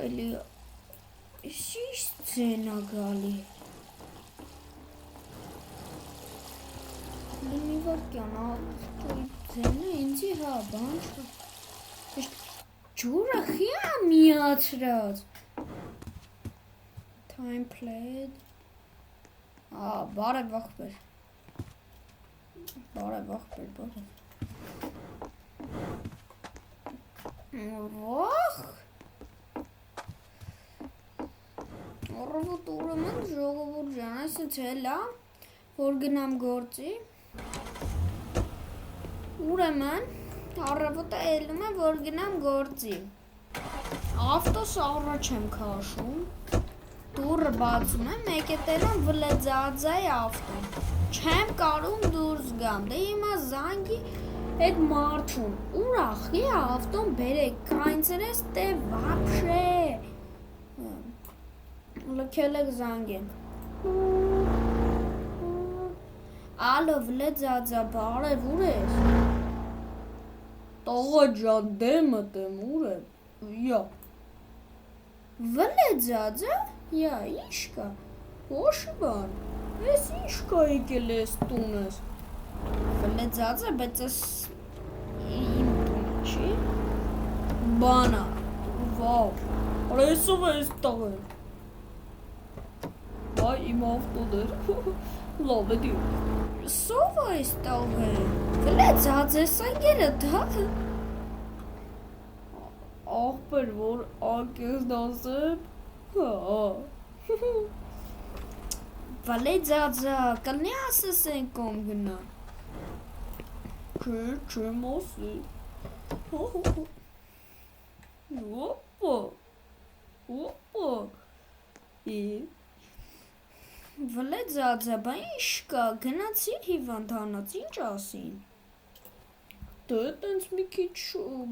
էլի Ինչ ձենա գալի Լինի վարկյան ձենը ինձի հա բան ջուրը խիա միացրած Time played բարև ախպեր Բարև ախպեր Ախ Առավոտ ուրեմն ժողովուրդ ջան, այսինչ հելա, որ գնամ գործի, ուրեմն առավոտը ելնում եմ, որ գնամ գործի, ավտոս առաջ եմ քաշում, դուռը բացում եմ, մեկ է տելեմ վլեձաձայի ավտոն, չեմ կարում դուրս գամ, դե հիմա զանգի այդ մարդուն, ուրախի ավտոն բերեք, կանցրես տե վապշե, Լքել եք զանգեն Ալո վլեձաձա բարև ուր ես Տաղա ջան դեմդ եմ ուր եմ Յա Վլեձաձա Յա ինչ կա Ոչ բան Ես ինչ կա եկել ես տունս Վլեձաձա բայց ես իմ տուն չի Բանա Վավ Արեսով ես տաղը Այ իմ ավտոն էր, լավ է դիու Սով այս տավ է, վլեձած ես անգերը դա Աղպեր որ ակես դասեմ, Վլեձածա, կլնի ասես են կոմ գնա Չեմ ասի Ոպա Վլեձաձա, բա ինչ կա, գնացիր հիվանդանոց, ինչ ասին Դե տենց մի քիչ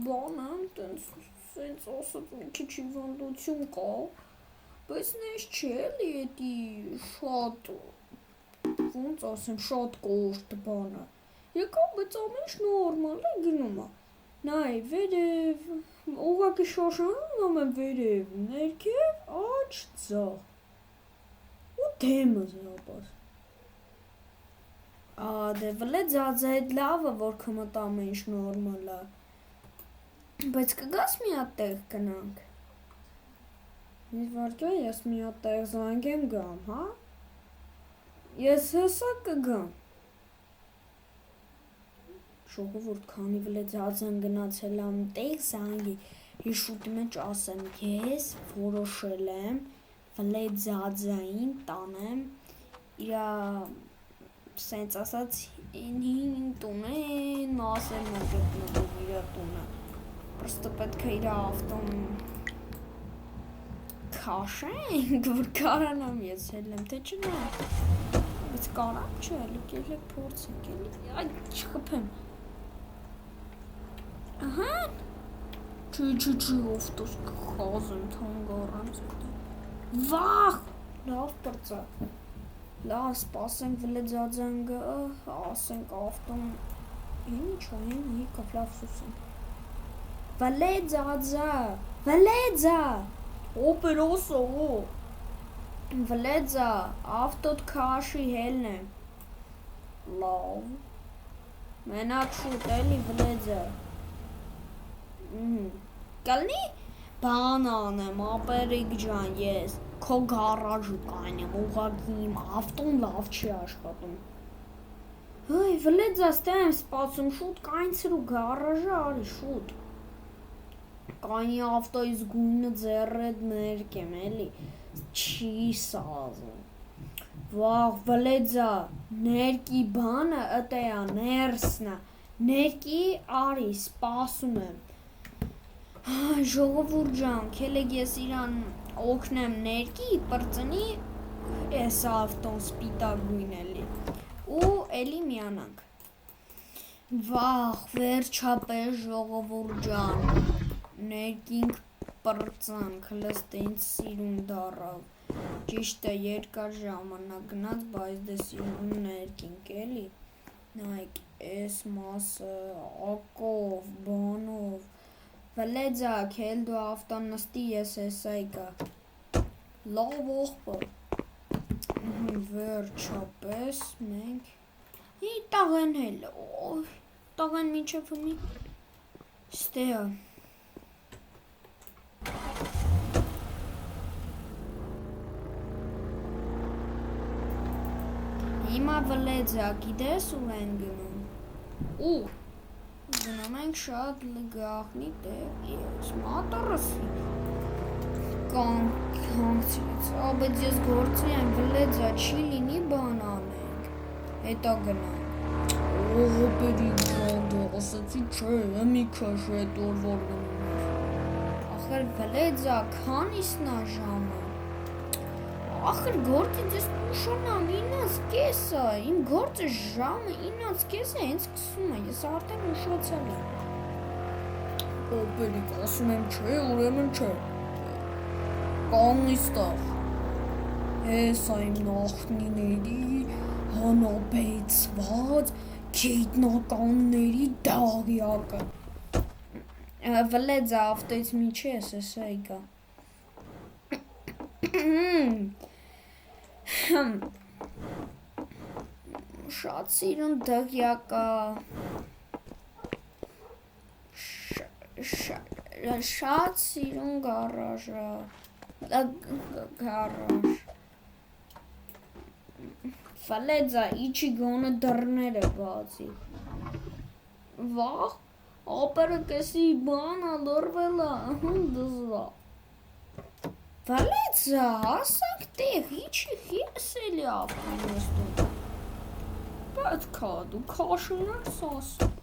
բան եմ, տենց ասած մի քիչ հիվանդություն կա Բայց նես չի էլի էդի շատ, ոնց ասեմ, շատ կոշտ բանը Եկա, բայց ամեն ինչ նորմալ է գնում է Նայ, վերև, ուղղակի շոշանում եմ վերև, ներքև, աջ, ձախ Ու դեմս հապաս Դե վլեձաձա այդ լավը, որ կմտ ամեն ինչ նորմալ է Բայց կգաս մի հատ տեղ կնանք Մի վարկյա ես մի հատ տեղ զանգեմ գամ, հա Ես հեսա կգամ Ժողովուրդ քանի վլեձաձան գնացել եմ տեղ զանգի Ես շուտի մեջ ասեմ ես որոշել եմ վլեձաձային տանեմ իրա սենց ասած հին տունեն ասել եմ գտնվում իրա տունը պրստը պետք է իրա ավտոն քաշենք որ կարանամ ես հելեմ թե չնա բայց կարամ չէ լուկել եք փորձենք էլի այ չխփեմ ահա Չի ավտոս կխազեմ թանկ առանց Վախ, լավ պրծա, լավ սպասենք վլեձաձան գա, ասենք ավտոն, ինչ են, եկավ լավ սուսեն Վլեձա, օպերոսո, վլեձա, ավտոտ քաշի հելն է Լավ, մենակ շուտ էլի վլեձա Կալնի Բան անեմ, ապերիկ ջան, ես քո գարաժը կանեմ, ուղղակի իմ ավտոն լավ չի աշխատում Հայ, վլեձաս տե եմ սպասում, շուտ կանցր ու գարաժը արի, շուտ Կանի ավտոյից գույնը ձեռդ ներկեմ, էլի, չի սազում Վաղ, վլեձա, ներկի բանը ըտեա, ներսնա, ներկի արի, սպասում եմ Ժողովուրդ ջան, քելեք ես իրան օգնեմ ներկի, պրծնի ես ավտոն սպիտակ գույն էլի ու էլի միանանք Վախ, վերջապես ժողովուրդ ջան, ներկինք պրծանք, հլստ ինձ սիրուն դարավ Ճիշտ է երկար ժամանակ գնաց, բայց դե սիրուն ներկինք էլի Նայք, ես մասը, ակով, բանով Վլեձա, քել դու ավտոն նստի ես էսա եկա։ Լավ ողբը։ Վերջապես մենք տաղեն հել, տաղեն մինչև հմի ստեա։ Հիմա վլեձա, գիտես ուր են գնում։ Ուր։ Գնում ենք շատ լգախնի տեղ, ես մատորսի։ Կանքցից, բայց ես գործի եմ վլեձա, չի լինի բան անենք, հետա գնանք։ Ողոպերի գանդը, ասացի չէ, մի քաշ հետ որ գնում ես։ Ախր վլեձա, քանիսնա ժամը։ Ախր գործից ես ուշանամ 9:30, իմ գործը ժամը 9:30 հենց սկսում է, ես արդեն ուշացել եմ։ Ողոպերի, ասում եմ չէ, ուրեմն չէ։ Կանիստավ, հեսա իմ նախնիների հանապեցված գետնականների դաղյակը։ Վլեձա ավտոյից միջ ես էսա եկա։ Շատ սիրուն դղյակա, շատ սիրուն գարաժա, գարաժ, վլեձա, իչի գոնը դռները բացի, վաղ, ապերը կեսի բանա լրվելա, դզվա, վլեձա, հասակ տեղ, իչի ես էլի ապրում եստում, պետքա դու կաշունակ սասում,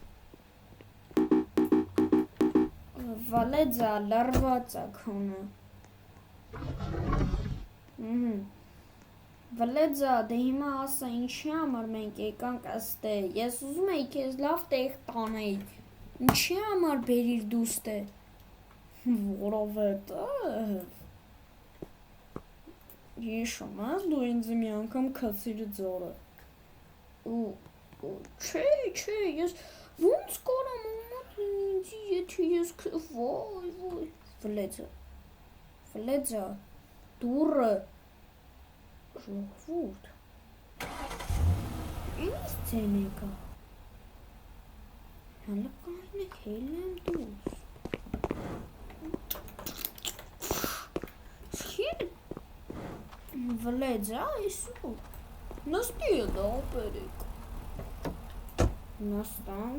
վլեձա, լրվածա քոնը, Վլեձա, դե հիմա ասա ինչի համար մենք եկանք աստե, ես ուզում էի քեզ լավ տեղ տանեի, ինչի համար բերիր դուստե, որովհետև, հիշում ես դու ինձ մի անգամ քացիր ձորը, չէ, ես ոնց կարամ ումատ ինձի, եթե ես վայ, Վլեձա, դուրը, ժողովուրդ, ինձ ձեն եկա, հալը կայնը հել եմ դուս, սխիր, Վլեձա, իսու, նստի է դա ապերիկ, նստան,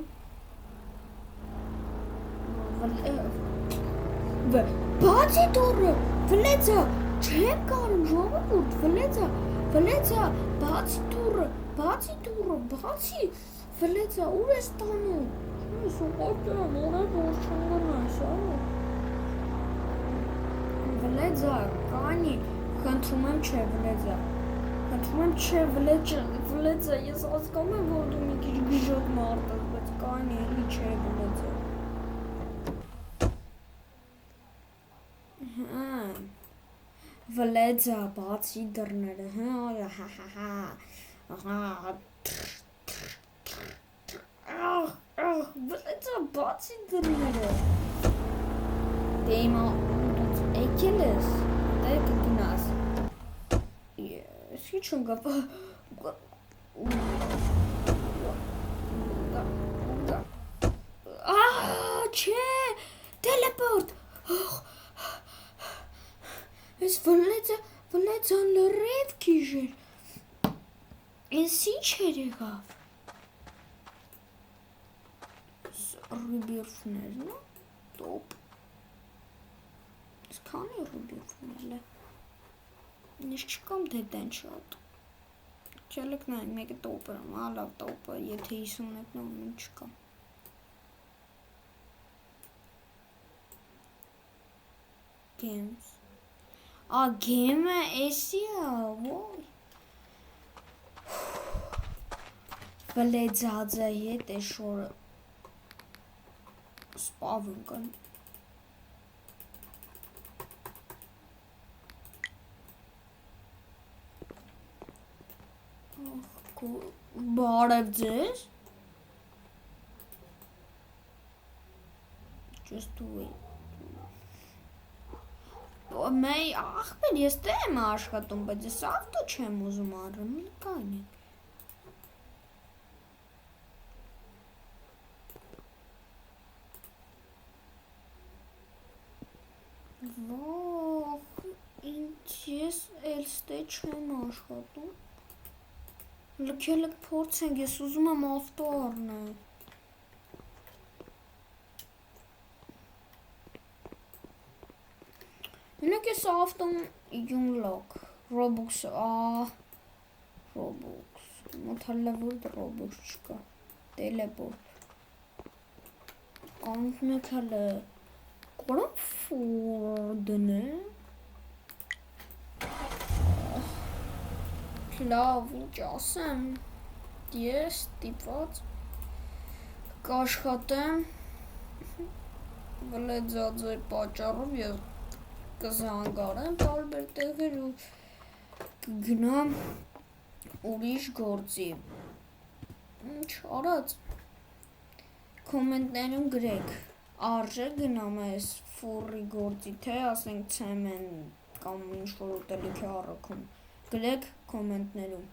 բացի դուրը, Վլեձա, չեմ կարում ժողովուրդ, Վլեձա, բացի դուրը, Վլեձա, ուր ես տանում, ես ուղղակի եմ, օրեր որ չնգնաս, Վլեձա, կանի, խնդրում եմ չէ, Վլեձա, ես հասկանում եմ, որ դու մի քիչ գժոտ մարդ ես, բայց կանի, էլի չէ, Վլեձա, Վլեձա, բացի դռները, Վլեձա, բացի դռները, դե հիմա դուց եկել ես, դե կգնաս, ես ինչ ընգապ, չէ, տելեպորտ, ես Վլեձան լրև կիժեր, ես ինչ էր եղավ, ռուբիրվներն է, տոպ, ես կանի ռուբիրվնել է, ես չկամ դետեն շատ, չելեք նայք մեկը տոպը, լավ տոպը, եթե 51 նոմին չկամ, games, գեմը էսի է, ոյ, Վլեձաձը հետ է շորը, սպավում կան, բարև ձեզ, just wait. Մեյ ախպեր, ես դե եմ աշխատում, բայց ես ավտո չեմ ուզում առում, լկան է։ Վող, ինձ ես էլ ստե չեմ աշխատում։ Լքելեք փորձենք, ես ուզում եմ ավտո առնել։ Մենակ ես ավտոն յունլոկ, Robux, Robux, մոթալավոր Robux չկա, տելեպորտ, կանք մեկ հələ, կորամ Ford-ն է, լավ, ինչ ասեմ, ես տիպված կաշխատեմ, վլեձաձե պատճառով ես կզանգարեմ տարբեր տեղեր ու կգնամ ուրիշ գործի, ինչ արած, կոմենտներում գրեք, արժե գնամ այս ֆուրի գործի, թե ասենք ցեմենտ կամ ինչ-որ ուտելիքի առաքում, գրեք կոմենտներում։